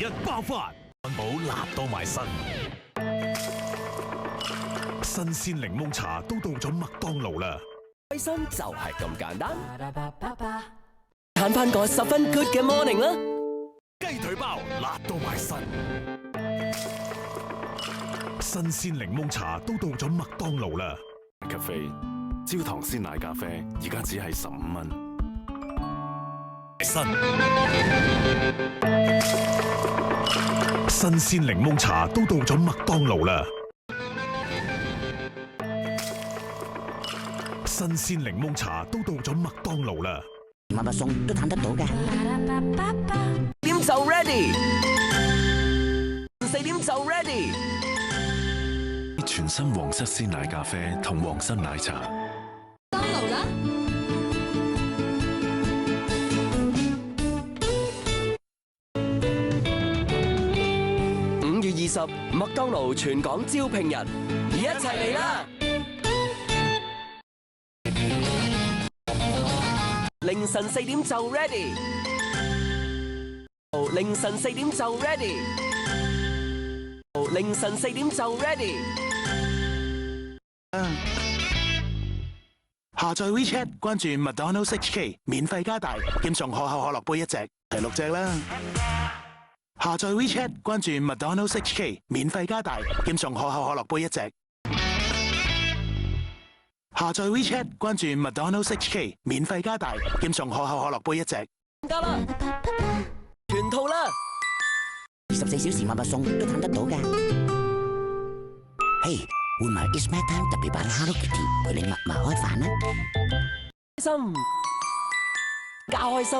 一爆發，漢堡辣到埋身。新鮮檸檬茶都到咗麥當勞啦！開心就係咁簡單，嘆翻個十分 good 嘅 morning 啦！雞腿包辣到埋身，新鮮檸檬茶都到咗麥當勞啦！咖啡焦糖鮮奶咖啡而家只係15蚊。新鮮檸檬茶都到咗麥當勞啦！新鮮檸檬茶都到咗麥當勞啦！麥麥餸都嘆得到㗎。點就 ready， 4點就 ready。全新皇室鮮奶咖啡同皇室奶茶。麥當勞啦！5月20，麥當勞全港招聘日，一齊嚟啦！凌晨4點就 ready， 凌晨4點就 ready， 凌晨4點就 ready。下載 WeChat 關注麥當勞6K， 免費加大，兼送可口可樂杯1隻，係6隻啦。下載 WeChat 關注麥當勞6K， 免費加大，兼送可口可樂杯1隻。下載 WeChat 關注麥當勞6K， 免費加大，兼送可口可樂杯1隻。得啦，全套啦！24小時麥麥餸都嘆得到㗎。嘿，換埋 It's My Time 特別版 Hello Kitty 陪你默默開飯啦！開心，加開心。